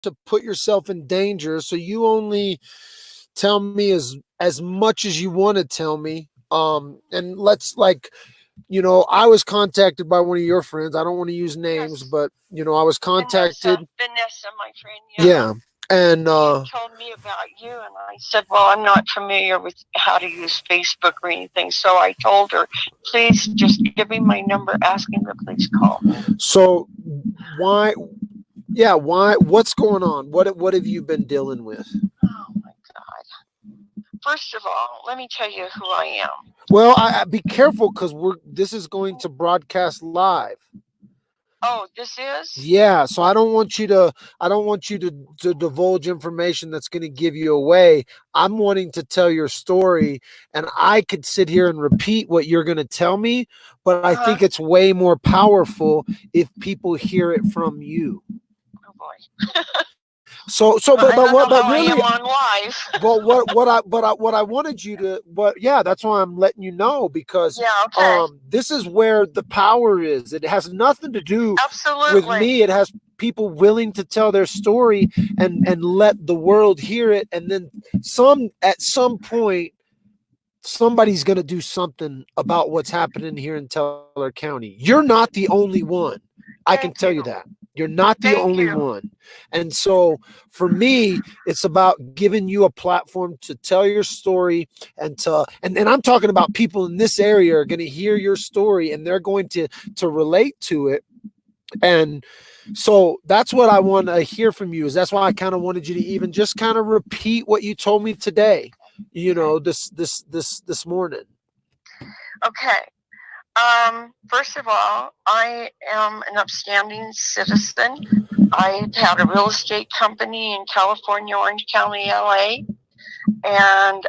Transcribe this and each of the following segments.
to put yourself in danger. So you only tell me as much as you want to tell me. And let's like, I was contacted by one of your friends. I don't want to use names, Yes, but I was contacted. Vanessa, my friend. Yeah. Yeah. And She had told me about you, and I said, "Well, I'm not familiar with how to use Facebook or anything." So I told her, "Please just give me my number. Ask him to please call me." so why why what's going on? What have you been dealing with? Oh my God! First of all, let me tell you who I am. Well, I be careful because this is going to broadcast live. Oh, this is? Yeah, so I don't want you to divulge information that's going to give you away. I'm wanting to tell your story, and I could sit here and repeat what you're going to tell me, but I think it's way more powerful if people hear it from you. Oh boy. So Well, I don't know but how I really, am on live. but what I wanted you to, but yeah, that's why I'm letting you know, because Yeah, okay. this is where the power is. It has nothing to do with Absolutely. me. It has people willing to tell their story and let the world hear it, and then at some point somebody's going to do something about what's happening here in Teller County. You're not the only one. I can Thank tell you you. that. You're not the Thank only you. one. And so for me, it's about giving you a platform to tell your story, and I'm talking about people in this area are going to hear your story, and they're going to relate to it. And so that's what I want to hear from you. Is That's why I kind of wanted you to even just kind of repeat what you told me today, Okay. this morning. Okay. First of all, I am an upstanding citizen. I've had a real estate company in California, Orange County, LA, and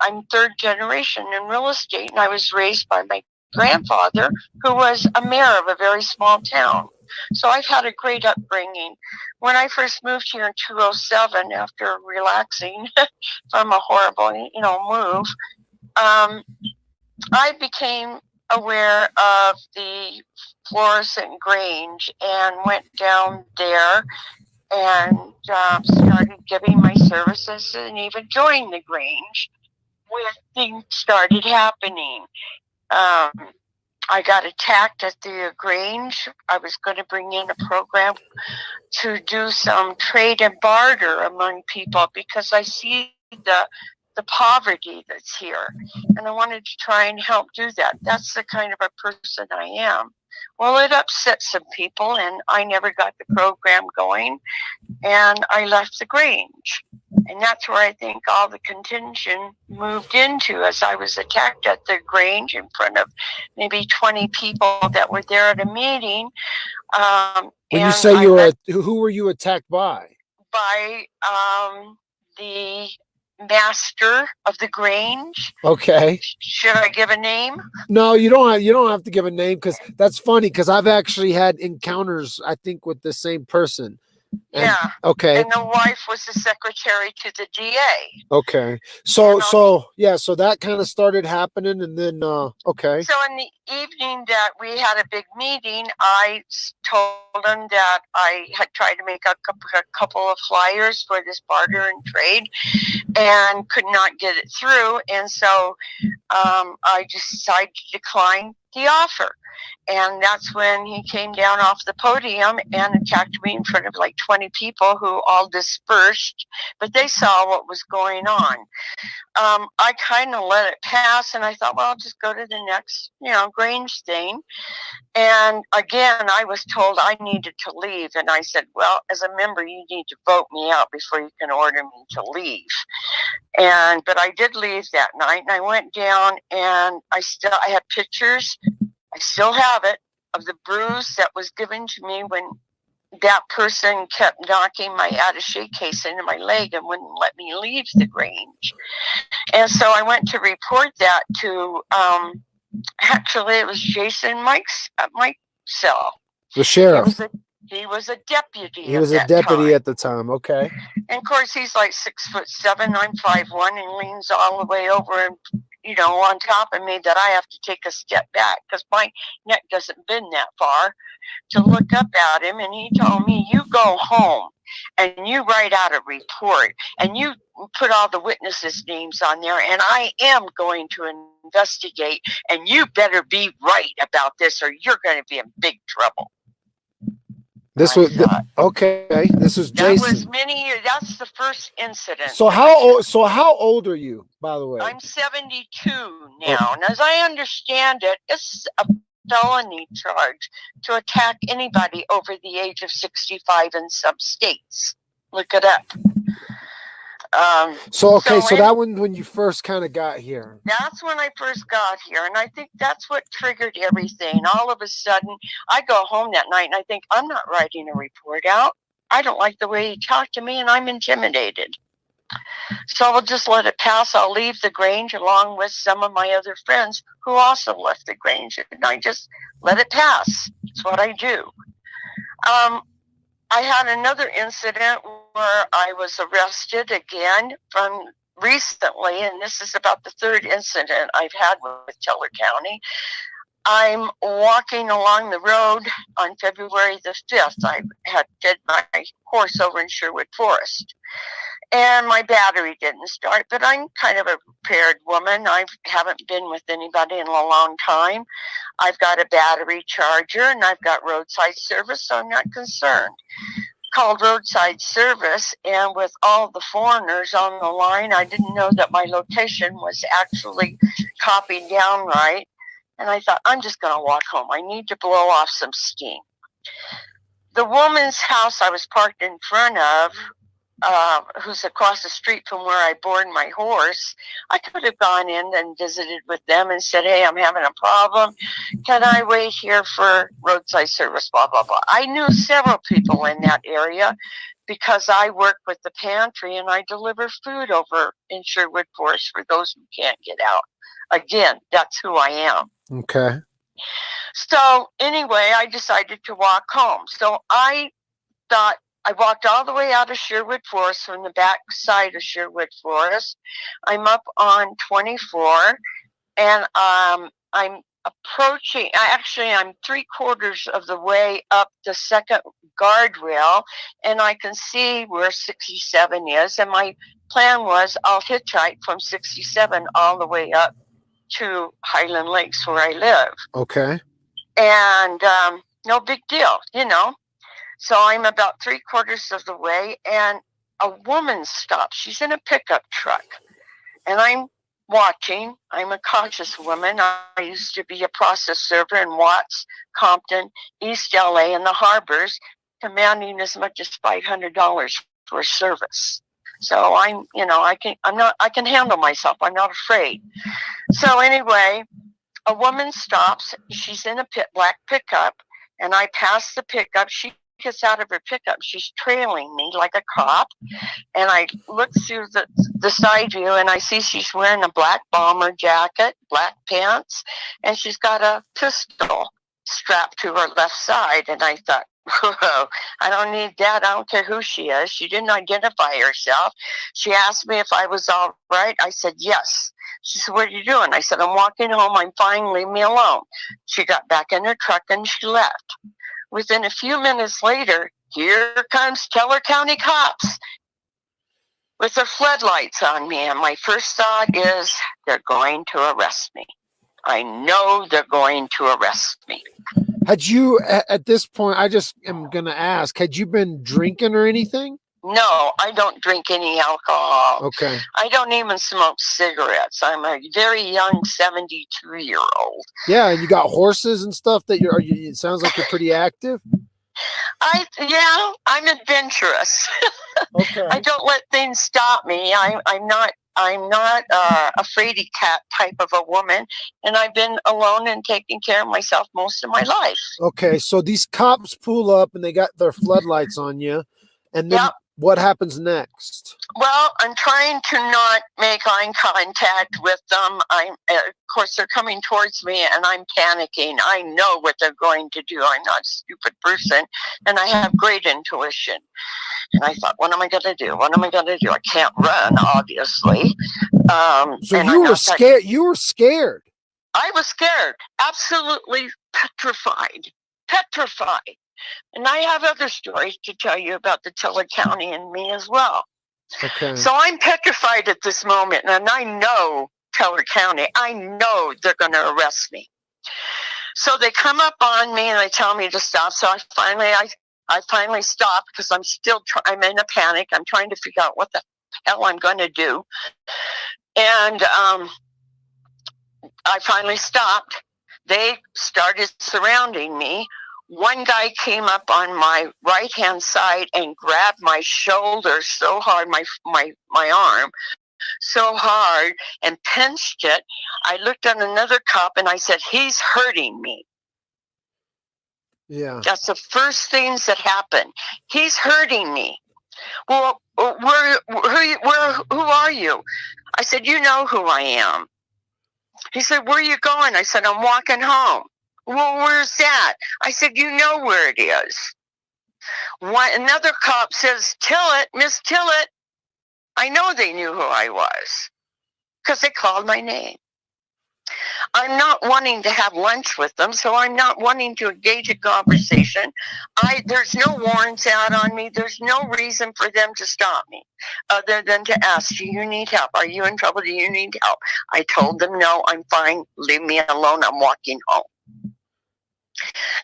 I'm third generation in real estate. And I was raised by my grandfather, who was a mayor of a very small town. So I've had a great upbringing. When I first moved here in 2007, after relaxing from a horrible, move, um, I became aware of the fluorescent Grange and went down there and started giving my services and even joined the Grange when things started happening. Um, I got attacked at the Grange. I was going to bring in a program to do some trade and barter among people because I see the poverty that's here, and I wanted to try and help do that. That's the kind of a person I am. Well, it upset some people, and I never got the program going, and I left the Grange. And that's where I think all the contention moved into, as I was attacked at the Grange in front of maybe 20 people that were there at a meeting. When you And say I let who were you attacked by? by the master of the Grange. Okay. Should I give a name? No, you don't have to give a name, because that's funny, because I've actually had encounters, I think, with the same person. And Yeah. okay. And the wife was the secretary to the DA. Okay. And So that kind of started happening, and then okay. So in the evening that we had a big meeting, I told him that I had tried to make a couple of flyers for this barter and trade and could not get it through. And so I just decided to decline the offer. And that's when he came down off the podium and attacked me in front of like 20 people who all dispersed, but they saw what was going on. I kind of let it pass, and I thought, well, I'll just go to the next, Grange thing. And again, I was told I needed to leave, and I said, well, as a member, you need to vote me out before you can order me to leave. But I did leave that night, and I went down, and I had pictures. I still have it, of the bruise that was given to me when that person kept knocking my attaché case into my leg and wouldn't let me leave the Grange. And so I went to report that to, actually, it was Jason Mike's cell. The sheriff. He was a deputy. He was a deputy at the time. Okay. And of course, he's like 6'7". I'm 5'1", and leans all the way over and on top of me that I have to take a step back because my neck doesn't bend that far to look up at him. And he told me, "You go home." and you write out a report and you put all the witnesses' names on there, and I am going to investigate, and you better be right about this or you're going to be in big trouble. This was okay. This was Jason. That was many years. That's the first incident. So how old are you, by the way? I'm 72 now, and as I understand it, it's a felony charge to attack anybody over the age of 65 in some states. Look it up. So that when you first kind of got here. That's when I first got here, and I think that's what triggered everything. All of a sudden, I go home that night and I think, I'm not writing a report out. I don't like the way he talked to me, and I'm intimidated. So I'll just let it pass. I'll leave the Grange along with some of my other friends who also left the Grange, and I just let it pass. It's what I do. I had another incident where I was arrested again from recently, and this is about the third incident I've had with Teller County. I'm walking along the road on February the 5th. I had fed my horse over in Sherwood Forest, and my battery didn't start, but I'm kind of a prepared woman. I haven't been with anybody in a long time. I've got a battery charger, and I've got roadside service, so I'm not concerned. Called roadside service, and with all the foreigners on the line, I didn't know that my location was actually copied down right. And I thought, I'm just going to walk home. I need to blow off some steam. The woman's house I was parked in front of, who's across the street from where I board my horse, I could have gone in and visited with them and said, hey, I'm having a problem. Can I wait here for roadside service, blah, blah, blah. I knew several people in that area because I work with the pantry and I deliver food over in Sherwood Forest for those who can't get out. Again, that's who I am. Okay. So anyway, I decided to walk home. So I thought, I walked all the way out of Sherwood Forest from the back side of Sherwood Forest. I'm up on 24, and I'm approaching, actually I'm 3/4 of the way up the second guardrail, and I can see where 67 is, and my plan was I'll hitchhike from 67 all the way up to Highland Lakes where I live. Okay. And no big deal, you know. So I'm about 3/4 of the way, and a woman stops. She's in a pickup truck, and I'm watching. I'm a conscious woman. I used to be a process server in Watts, Compton, East LA, and the harbors, commanding as much as $500 for service. So I can handle myself. I'm not afraid. So anyway, a woman stops. She's in a black pickup, and I pass the pickup. She gets out of her pickup. She's trailing me like a cop, and I look through the side view, and I see she's wearing a black bomber jacket, black pants, and she's got a pistol strapped to her left side. And I thought, whoa, I don't need that. I don't care who she is. She didn't identify herself. She asked me if I was all right. I said yes. She said, what are you doing? I said, I'm walking home. I'm fine. Leave me alone. She got back in her truck and she left. Within a few minutes later, here comes Teller County cops with their floodlights on me. And my first thought is, they're going to arrest me. I know they're going to arrest me. Had you, at this point, I just am going to ask, had you been drinking or anything? No, I don't drink any alcohol. Okay. I don't even smoke cigarettes. I'm a very young 72-year-old. Yeah, and you got horses and stuff that it sounds like you're pretty active. I'm adventurous. Okay. I don't let things stop me. I'm not a fraidy cat type of a woman, and I've been alone and taking care of myself most of my life. Okay, so these cops pull up and they got their floodlights on you, and then what happens next? Well, I'm trying to not make eye contact with them. Of course, they're coming towards me, and I'm panicking. I know what they're going to do. I'm not a stupid person, and I have great intuition. And I thought, what am I going to do? What am I going to do? I can't run, obviously. So you were scared. You were scared. I was scared. Absolutely petrified. Petrified. And I have other stories to tell you about the Teller County and me as well. Okay. So I'm petrified at this moment, and I know Teller County. I know they're going to arrest me. So they come up on me and they tell me to stop. So I finally stop because I'm in a panic. I'm trying to figure out what the hell I'm going to do. And I finally stopped. They started surrounding me. One guy came up on my right-hand side and grabbed my shoulder so hard, my arm so hard, and pinched it. I looked at another cop and I said, "He's hurting me." Yeah. That's the first things that happened. He's hurting me. Well, who are you? I said, "You know who I am." He said, "Where are you going?" I said, "I'm walking home." "Well, where's that?" I said, "You know where it is." Another cop says, "Tillett, Miss Tillett." I know they knew who I was because they called my name. I'm not wanting to have lunch with them, so I'm not wanting to engage in conversation. There's no warrants out on me. There's no reason for them to stop me other than to ask, "Do you need help? Are you in trouble? Do you need help?" I told them, "No, I'm fine. Leave me alone. I'm walking home."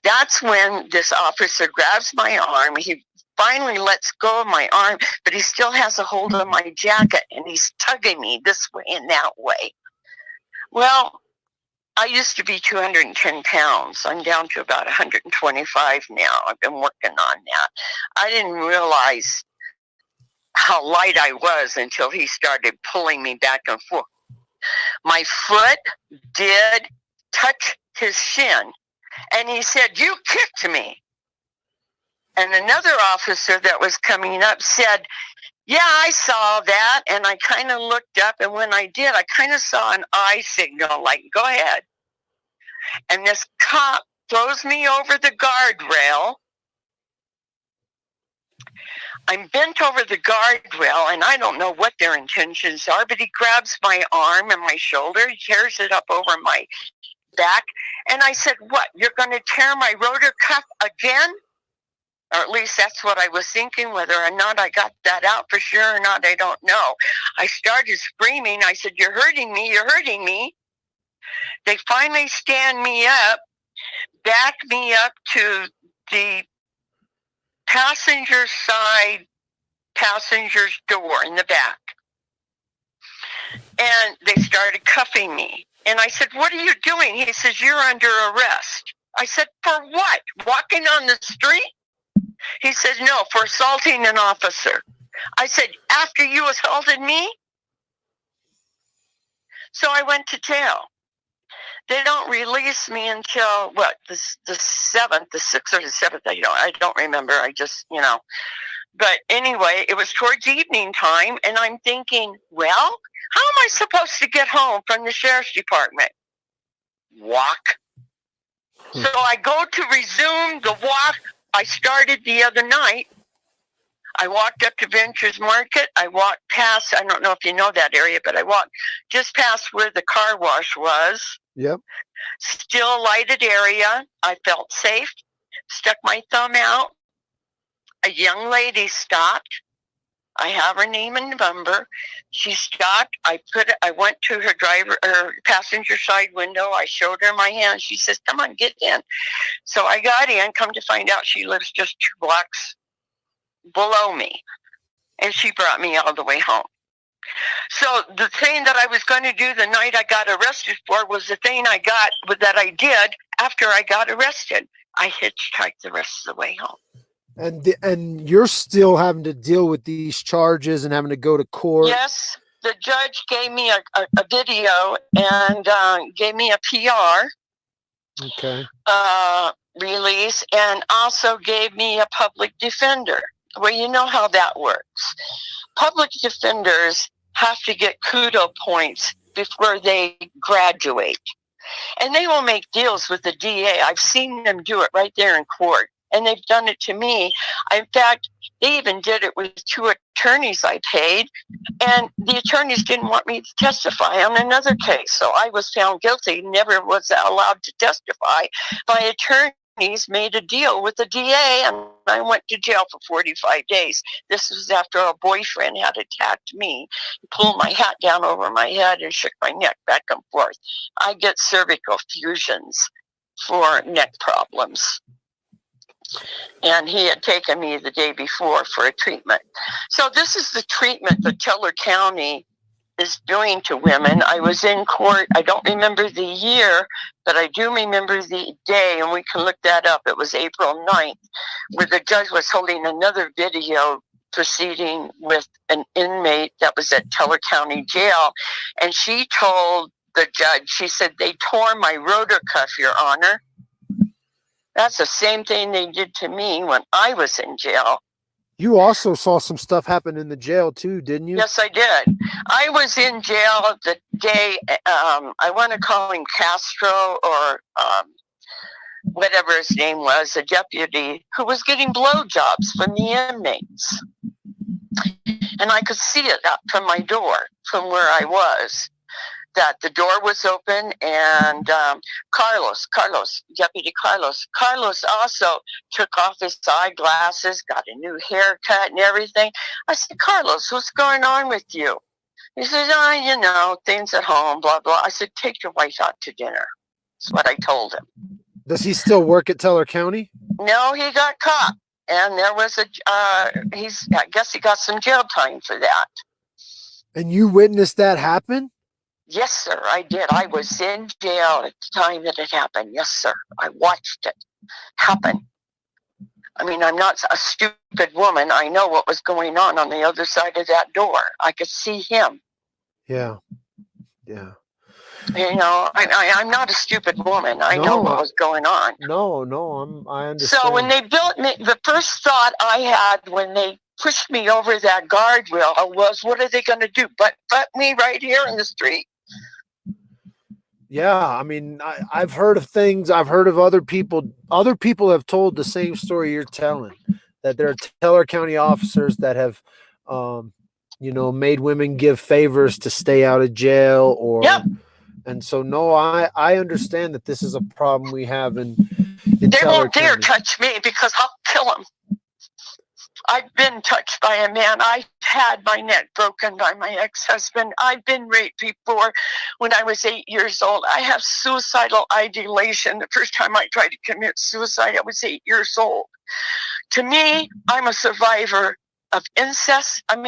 That's when this officer grabs my arm. He finally lets go of my arm, but he still has a hold of my jacket, and he's tugging me this way and that way. Well, I used to be 210 pounds. I'm down to about 125 now. I've been working on that. I didn't realize how light I was until he started pulling me back and forth. My foot did touch his shin, and he said, "You kicked me." And another officer that was coming up said, "Yeah, I saw that." And I kind of looked up, and when I did, I kind of saw an eye signal, like, "Go ahead." And this cop throws me over the guardrail. I'm bent over the guardrail, and I don't know what their intentions are, but he grabs my arm and my shoulder, he tears it up over my back. And I said, "What, you're going to tear my rotor cuff again?" Or at least that's what I was thinking. Whether or not I got that out for sure or not, I don't know. I started screaming. I said, "You're hurting me. You're hurting me." They finally stand me up, back me up to the passenger side passenger's door in the back. And they started cuffing me. And I said, "What are you doing?" He says, "You're under arrest." I said, "For what? Walking on the street?" He says, "No, for assaulting an officer." I said, "After you assaulted me?" So I went to jail. They don't release me until what, the 7th, the 6th or the 7th. I don't remember. But anyway, it was towards evening time, and I'm thinking, well, how am I supposed to get home from the sheriff's department? Walk. So I go to resume the walk I started the other night. I walked up to Ventures Market. I walked past, I don't know if you know that area, but I walked just past where the car wash was. Yep. Still a lighted area. I felt safe. Stuck my thumb out. A young lady stopped. I have her name and number. She stopped. I went to her passenger side window. I showed her my hand. She says, "Come on, get in." So I got in. Come to find out, she lives just 2 blocks below me. And she brought me all the way home. So the thing that I was going to do the night I got arrested for was the thing that I did after I got arrested. I hitchhiked the rest of the way home. And you're still having to deal with these charges and having to go to court. Yes, the judge gave me a video and gave me a PR release, and also gave me a public defender. Well, you know how that works. Public defenders have to get kudo points before they graduate. And they will make deals with the DA. I've seen them do it right there in court. And they've done it to me. In fact, they even did it with 2 attorneys I paid. And the attorneys didn't want me to testify on another case. So I was found guilty, never was allowed to testify by attorneys attorneys made a deal with the DA, and I went to jail for 45 days. This was after a boyfriend had attacked me, pulled my hat down over my head and shook my neck back and forth. I get cervical fusions for neck problems. And he had taken me the day before for a treatment. So this is the treatment that Teller County is doing to women. I was in court. I don't remember the year, but I do remember the day, and we can look that up. It was April 9th, where the judge was holding another video proceeding with an inmate that was at Teller County Jail. And she told the judge, she said, "They tore my rotor cuff, Your Honor." That's the same thing they did to me when I was in jail. You also saw some stuff happen in the jail too, didn't you? Yes, I did. I was in jail the day, I want to call him Castro or whatever his name was, a deputy who was getting blowjobs from the inmates. And I could see it up from my door, from where I was, that the door was open, and Deputy Carlos also took off his eyeglasses, got a new haircut and everything. I said, "Carlos, what's going on with you?" He says, things at home, blah, blah. I said, "Take your wife out to dinner." That's what I told him. Does he still work at Teller County? No, he got caught. And there was I guess he got some jail time for that. And you witnessed that happen? Yes, sir, I did. I was in jail at the time that it happened. Yes, sir. I watched it happen. I mean, I'm not a stupid woman. I know what was going on the other side of that door. I could see him. Yeah. I'm not a stupid woman. I know what was going on. No, I understand. So when they built me, the first thought I had when they pushed me over that guardrail was, what are they going to do? But me right here in the street. Yeah, I mean, I've heard of things. I've heard of other people. Other people have told the same story you're telling, that there are Teller County officers that have, made women give favors to stay out of jail, or. Yep. And so, no, I understand that this is a problem we have in They Teller won't dare County. touch me because I'll kill them. I've been touched by a man. I had my neck broken by my ex-husband. I've been raped before when I was 8 years old. I have suicidal ideation. The first time I tried to commit suicide, I was 8 years old. To me, I'm a survivor of incest, of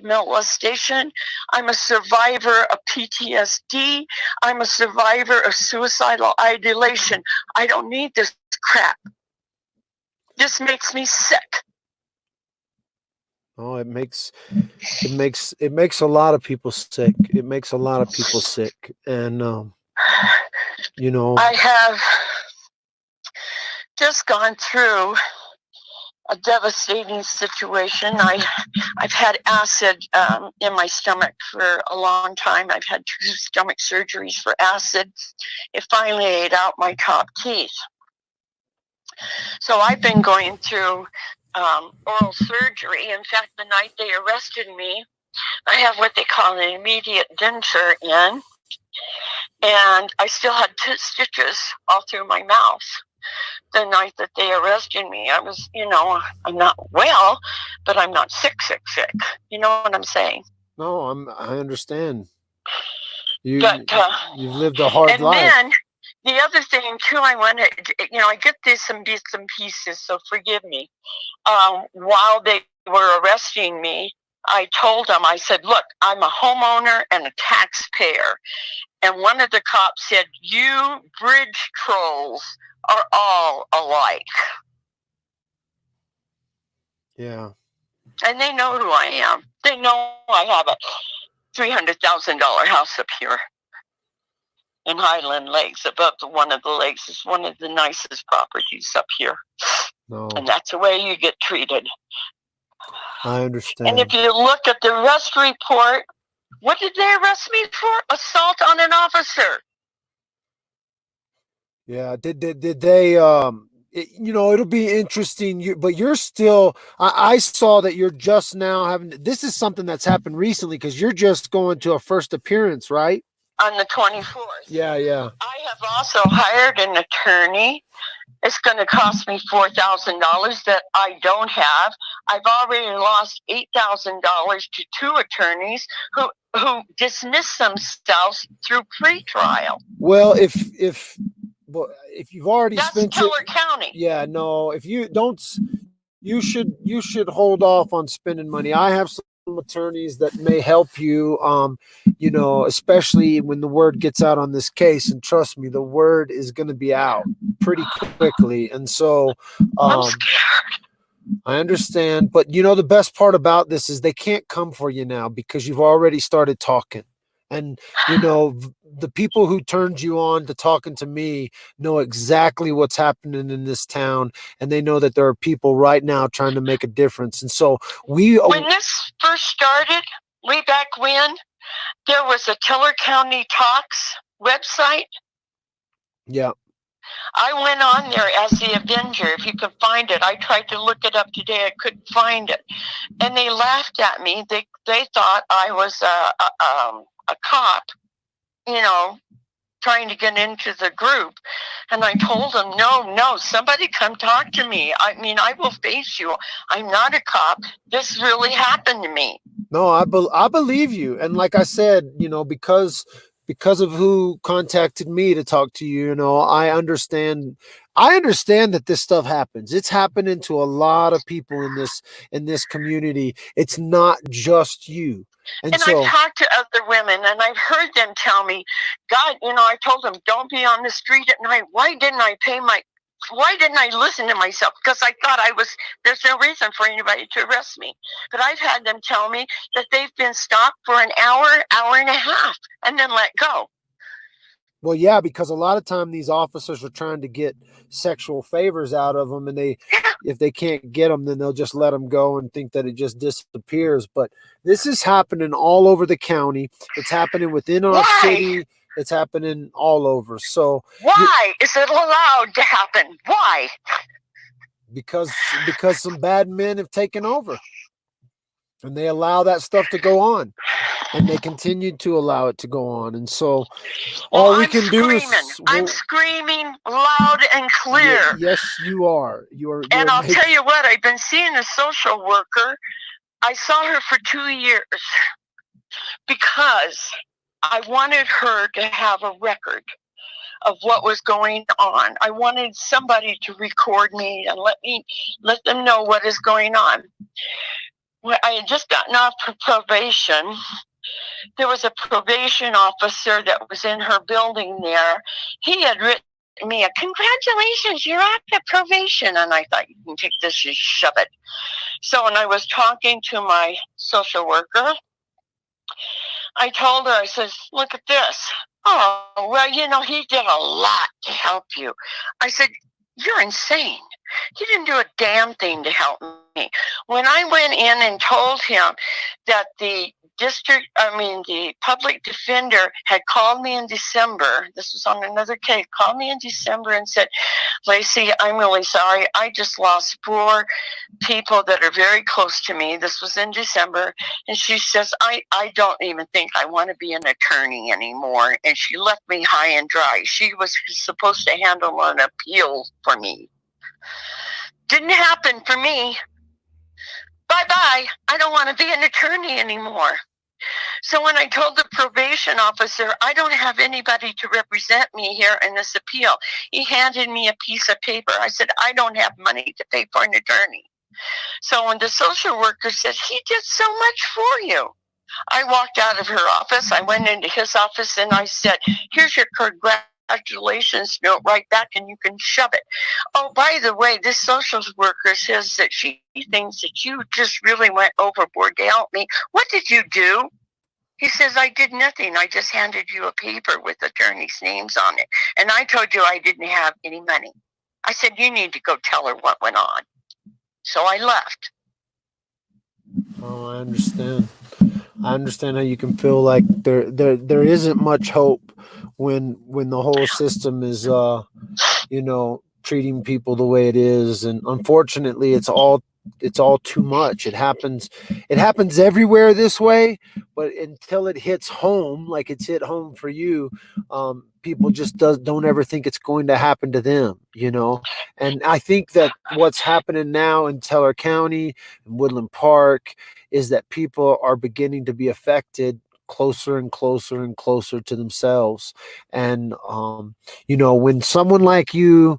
molestation. I'm a survivor of PTSD. I'm a survivor of suicidal ideation. I don't need this crap. This makes me sick. Oh, it makes a lot of people sick. It makes a lot of people sick. And I have just gone through a devastating situation. I've had acid in my stomach for a long time. I've had 2 stomach surgeries for acid. It finally ate out my top teeth. So I've been going through oral surgery. In fact, the night they arrested me, I have what they call an immediate denture in, and I still had 2 stitches all through my mouth. The night that they arrested me, I was, I'm not well, but I'm not sick. You know what I'm saying? No, I understand. You've lived a hard life. And then the other thing too, I get this some bits and pieces, so forgive me. While they were arresting me, I told them, I said, "Look, I'm a homeowner and a taxpayer." And one of the cops said, "You bridge trolls are all alike." Yeah. And they know who I am. They know I have a $300,000 house up here in Highland Lakes. Above one of the lakes is one of the nicest properties up here. No. And that's the way you get treated. I understand. And if you look at the arrest report, what did they arrest me for? Assault on an officer. Yeah. Did they, it'll be interesting. But you're still, I saw that you're just now this is something that's happened recently, because you're just going to a first appearance, right? on the 24th. Yeah, yeah. I have also hired an attorney. It's going to cost me $4,000 that I don't have. I've already lost $8,000 to two attorneys who dismiss themselves through pretrial. Well, if you've already That's spent Teller it, County. yeah, no. If you don't, you should hold off on spending money. I have some attorneys that may help you. You know, especially when the word gets out on this case, and trust me, the word is going to be out pretty quickly. And so, I'm um, scared. I understand, but you know the best part about this is they can't come for you now because you've already started talking. And you know the people who turned you on to talking to me know exactly what's happening in this town, and they know that there are people right now trying to make a difference. And so When this first started, way back when, there was a Teller County Talks website. Yeah. I went on there as the Avenger. If you can find it, I tried to look it up today. I couldn't find it, and they laughed at me. They thought I was a cop, you know, trying to get into the group. And I told them, no, somebody come talk to me. I mean, I will face you. I'm not a cop. This really happened to me. No, I believe you. And like I said, you know, because of who contacted me to talk to you, you know, I understand that this stuff happens. It's happening to a lot of people in this community. It's not just you. And And so I've talked to other women and I've heard them tell me, God, you know, I told them, don't be on the street at night. Why didn't I listen to myself? Because I thought there's no reason for anybody to arrest me. But I've had them tell me that they've been stopped for an hour and a half, and then let go. well, yeah, because a lot of time these officers are trying to get sexual favors out of them, and if they can't get them, then they'll just let them go and think that it just disappears. But this is happening all over the county. It's happening within our city. It's happening all over. So why is it allowed to happen? Why? Because some bad men have taken over, and they allow that stuff to go on, and they continue to allow it to go on. And so all we can do is I'm screaming loud and clear. Yes, you are. And I'll tell you what, I've been seeing a social worker. I saw her for 2 years because I wanted her to have a record of what was going on. I wanted somebody to record me and let them know what is going on. When I had just gotten off probation, there was a probation officer that was in her building there. He had written me a congratulations, you're off the probation. And I thought, you can take this and shove it. So when I was talking to my social worker, I told her, I said, look at this. Oh, well, you know, he did a lot to help you. I said, you're insane. He didn't do a damn thing to help me. When I went in and told him that the public defender had called me in December, this was on another case, called me in December and said, Lacey, I'm really sorry. I just lost 4 people that are very close to me. This was in December. And she says, I don't even think I want to be an attorney anymore. And she left me high and dry. She was supposed to handle an appeal for me. Didn't happen for me. Bye-bye. I don't want to be an attorney anymore. So when I told the probation officer, I don't have anybody to represent me here in this appeal, he handed me a piece of paper. I said, I don't have money to pay for an attorney. So when the social worker said, he did so much for you, I walked out of her office. I went into his office and I said, here's your congratulations note right back and you can shove it. Oh, by the way, this social worker says that she thinks that you just really went overboard to help me. What did you do? He says, I did nothing. I just handed you a paper with attorneys' names on it. And I told you I didn't have any money. I said, you need to go tell her what went on. So I left. Oh, I understand. I understand how you can feel like there isn't much hope when the whole system is treating people the way it is, and unfortunately it's all it's all too much. It happens everywhere this way, but until it hits home, like it's hit home for you, people just don't ever think it's going to happen to them. And I think that what's happening now in Teller County and Woodland Park is that people are beginning to be affected closer and closer and closer to themselves. And when someone like you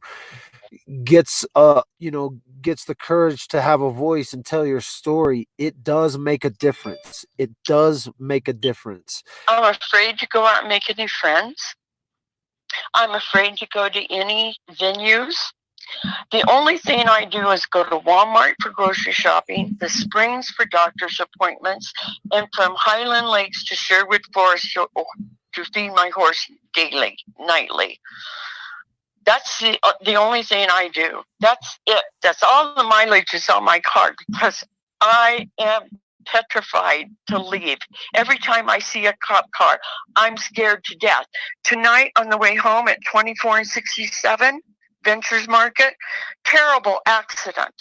gets the courage to have a voice and tell your story, it does make a difference. It does make a difference. I'm afraid to go out and make any friends. I'm afraid to go to any venues. The only thing I do is go to Walmart for grocery shopping, the Springs for doctor's appointments, and from Highland Lakes to Sherwood Forest to feed my horse daily, nightly. That's the only thing I do. That's it. That's all the mileage is on my card because I am petrified to leave. Every time I see a cop car, I'm scared to death. Tonight on the way home at 24 and 67 Ventures Market, terrible accident.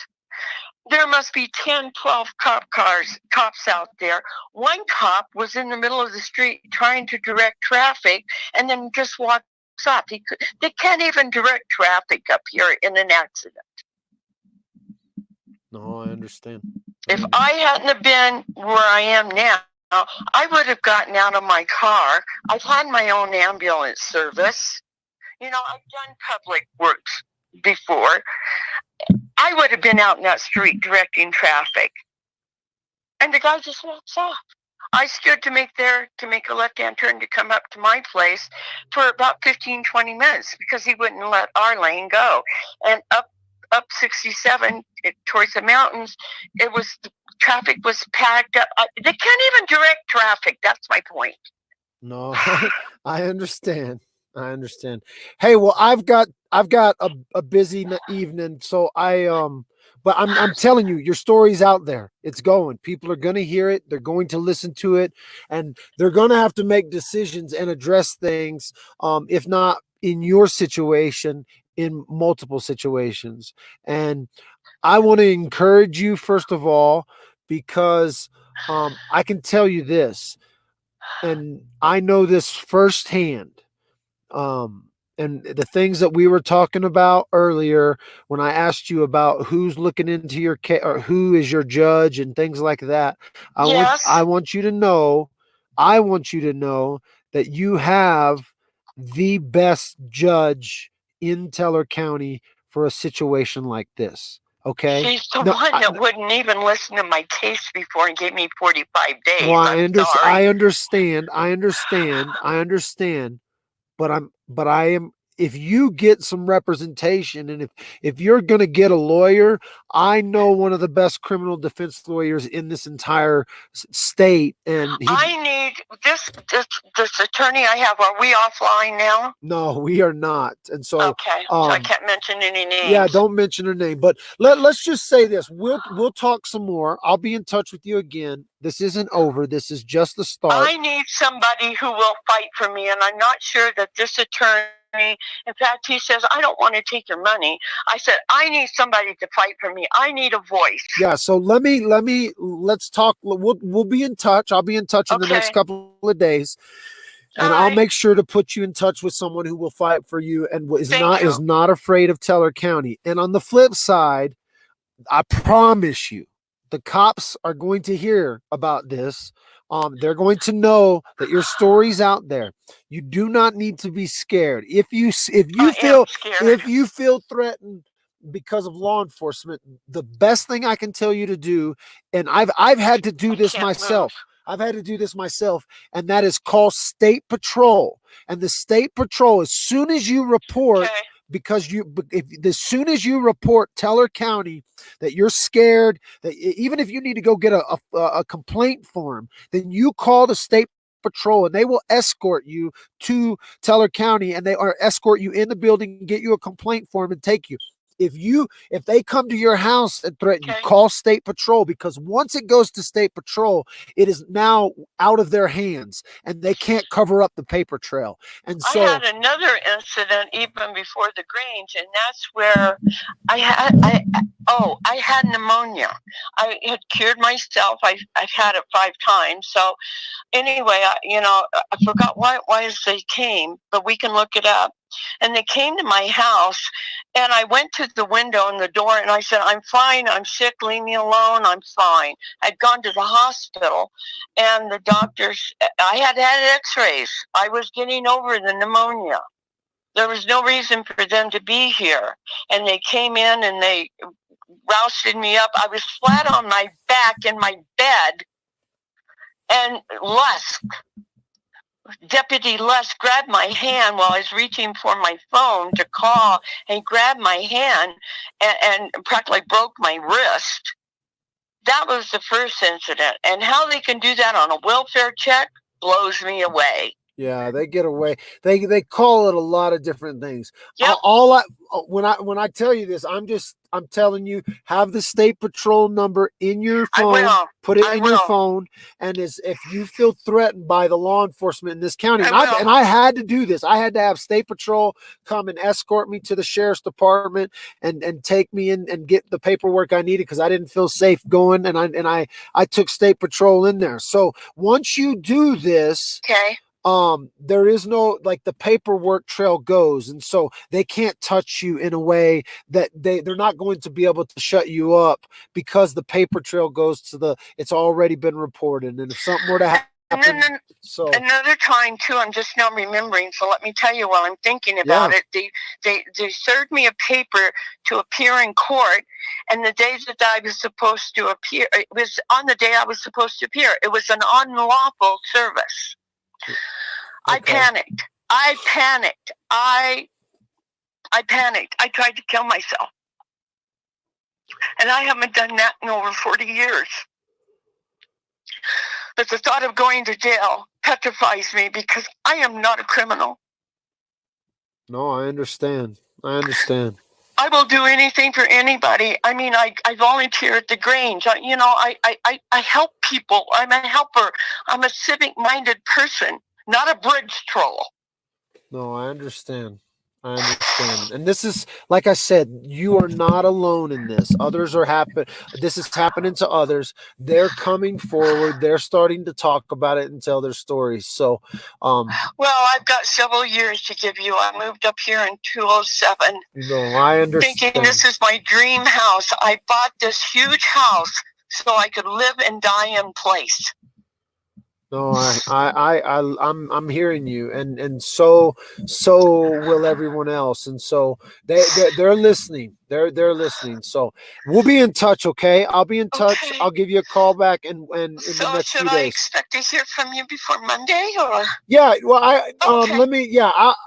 There must be 10, 12 cops out there. One cop was in the middle of the street trying to direct traffic and then just walks off. They can't even direct traffic up here in an accident. No, I understand. If I hadn't have been where I am now, I would have gotten out of my car. I've had my own ambulance service. I've done public works before. I would have been out in that street directing traffic. And the guy just walks off. I stood to make a left-hand turn to come up to my place for about 15, 20 minutes because he wouldn't let our lane go. And up 67 towards the mountains, traffic was packed up. They can't even direct traffic. That's my point. No, I understand. I understand. Hey, well, I've got a busy evening, so but I'm telling you, your story's out there. It's going. People are going to hear it. They're going to listen to it, and they're going to have to make decisions and address things. If not in your situation, in multiple situations. And I want to encourage you first of all, because I can tell you this, and I know this firsthand. And the things that we were talking about earlier when I asked you about who's looking into your case or who is your judge and things like that. Yes. I want you to know, that you have the best judge in Teller County for a situation like this. Okay. He's the one that wouldn't even listen to my case before and gave me 45 days. Well, I understand. But I am, if you get some representation and if you're going to get a lawyer, I know one of the best criminal defense lawyers in this entire state. And I need this attorney I have. Are we offline now? No, we are not. And so, okay. So I can't mention any names. Yeah, don't mention her name. But let's just say this. We'll talk some more. I'll be in touch with you again. This isn't over. This is just the start. I need somebody who will fight for me, and I'm not sure that this attorney. In fact, he says, I don't want to take your money. I said, I need somebody to fight for me. I need a voice. Yeah. So let's talk. We'll be in touch. I'll be in touch in the next couple of days. And I'll make sure to put you in touch with someone who will fight for you and is not afraid of Teller County. And on the flip side, I promise you, the cops are going to hear about this. They're going to know that your story's out there. You do not need to be scared. If you feel threatened because of law enforcement, the best thing I can tell you to do, and I've had to do this myself. I've had to do this myself, and that is call State Patrol. And the State Patrol, as soon as you report, as soon as you report Teller County that you're scared, that even if you need to go get a complaint form, then you call the State Patrol and they will escort you to Teller County and they escort you in the building, get you a complaint form and take you. if they come to your house and threaten you, Okay. call state patrol, because once it goes to state patrol, it is now out of their hands and they can't cover up the paper trail. And I so had another incident even before the Grange, and that's where I had pneumonia. I had cured myself. I've had it 5 times. So anyway, I forgot why they came, but we can look it up. And they came to my house, and I went to the window and the door, and I said, "I'm fine. I'm sick. Leave me alone. I'm fine." I'd gone to the hospital, and the doctors. I had had X-rays. I was getting over the pneumonia. There was no reason for them to be here, and they came in and they rousted me up. I was flat on my back in my bed, and Deputy Les grabbed my hand while I was reaching for my phone to call, and grabbed my hand and practically broke my wrist. That was the first incident. And how they can do that on a welfare check blows me away. yeah, they get away. They call it a lot of different things. Yep. When I tell you this, I'm telling you, have the state patrol number in your phone. Put it in your phone, and if you feel threatened by the law enforcement in this county, and I had to do this, I had to have state patrol come and escort me to the sheriff's department and take me in and get the paperwork I needed because I didn't feel safe going, and I took state patrol in there. So once you do this, okay, there is no, like, the paperwork trail goes, and so they can't touch you in a way that they're not going to be able to shut you up because the paper trail goes to it's already been reported. And if something were to happen, and then another time too, I'm just now remembering, so let me tell you while I'm thinking about it. They served me a paper to appear in court, and the day that I was supposed to appear, it was on the day I was supposed to appear. It was an unlawful service. Okay. I panicked. I panicked. I tried to kill myself. And I haven't done that in over 40 years. But the thought of going to jail petrifies me because I am not a criminal. No, I understand. I will do anything for anybody. I mean, I volunteer at the Grange. I help people. I'm a helper. I'm a civic-minded person, not a bridge troll. No, I understand. And this is, like I said, you are not alone in this. This is happening to others. They're coming forward. They're starting to talk about it and tell their stories. So, well, I've got several years to give you. I moved up here in 2007. No, I understand. Thinking this is my dream house. I bought this huge house so I could live and die in place. No, I'm hearing you, and so will everyone else, and so they're listening. They're listening. So we'll be in touch, okay? I'll be in touch. Okay. I'll give you a call back, and in the next few days. So should I expect to hear from you before Monday, or? Yeah, well,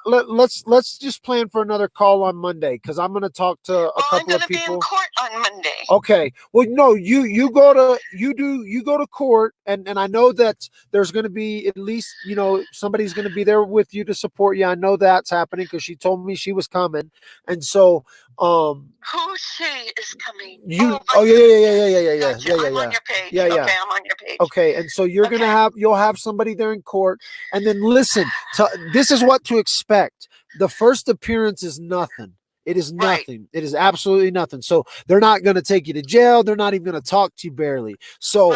let's just plan for another call on Monday because I'm going to talk to a couple of people. I'm going to be in court on Monday. Okay. Well, no, you go to court, and I know that there's going to be at least, somebody's going to be there with you to support you. I know that's happening because she told me she was coming, and so who she is coming? Yeah. Gotcha. I'm on your page. Yeah. Okay, I'm on your page. Okay, and so you'll have somebody there in court, and then listen. This is what to expect. The first appearance is nothing. It is nothing. Right. It is absolutely nothing. So they're not going to take you to jail. They're not even going to talk to you barely. So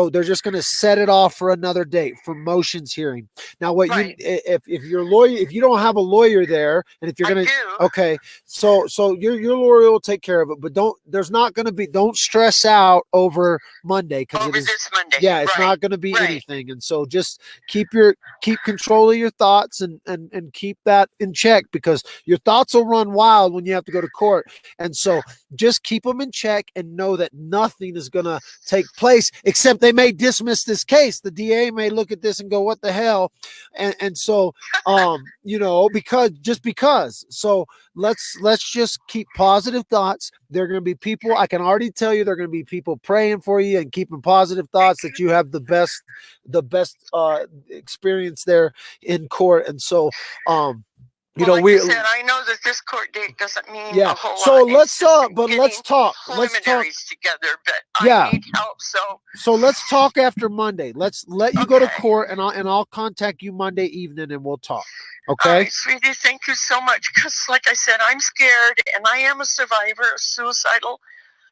they're just going to set it off for another date for motions hearing. Now, if your lawyer, if you don't have a lawyer there, and if you're going to, okay, so your lawyer will take care of it. But don't stress out over Monday because it is this Monday. Yeah, it's not going to be anything. And so just keep control of your thoughts and keep that in check because your thoughts will run wild when you have to go to court. And so just keep them in check and know that nothing is going to take place except they may dismiss this case. The DA may look at this and go, what the hell? And so, because. So let's just keep positive thoughts. There are going to be people, I can already tell you, there are going to be people praying for you and keeping positive thoughts that you have the best experience there in court. And so, you know, like I said, I know that this court date doesn't mean a whole so lot. let's but let's talk Preliminaries together, but Yeah. I need help. So let's talk after Monday. Let's let you go to Okay. court, and I'll contact you Monday evening, and we'll talk. All Okay. right, sweetie, thank you so much. Because, like I said, I'm scared, and I am a survivor of suicidal.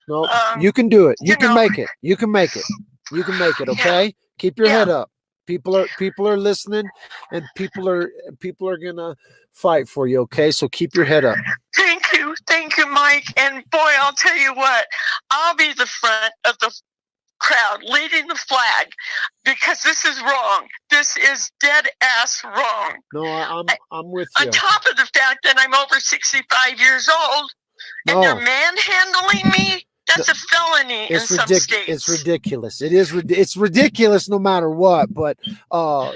No, you can do it. You can know. make it. You can make it. You can make it. Okay. Keep your head up. People are listening, and people are gonna fight for you. Okay, so keep your head up. Thank you, Mike. And boy, I'll tell you what, I'll be the front of the crowd leading the flag, because this is wrong. This is dead ass wrong. No, I'm with you. On top of the fact that I'm over 65 years old, and they're manhandling me. That's a felony in some states. It's ridiculous. It's ridiculous no matter what. But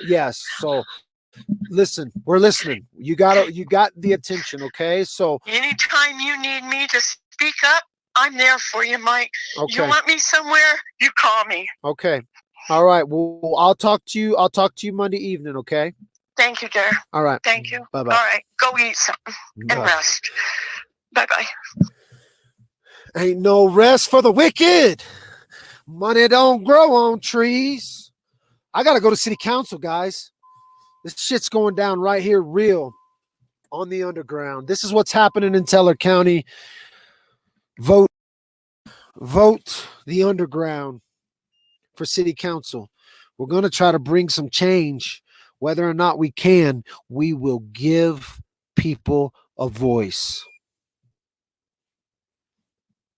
yes. So listen, we're listening. You got the attention. Okay. So anytime you need me to speak up, I'm there for you, Mike. Okay. You want me somewhere, you call me. Okay. All right. Well, I'll talk to you Monday evening. Okay. Thank you, dear. All right. Thank you. Bye-bye. All right. Go eat something and rest. Bye-bye. Ain't no rest for the wicked. Money don't grow on trees. I got to go to city council, guys. This shit's going down right here, real, on the underground. This is what's happening in Teller County. Vote the underground for city council. We're going to try to bring some change. Whether or not we can, we will give people a voice.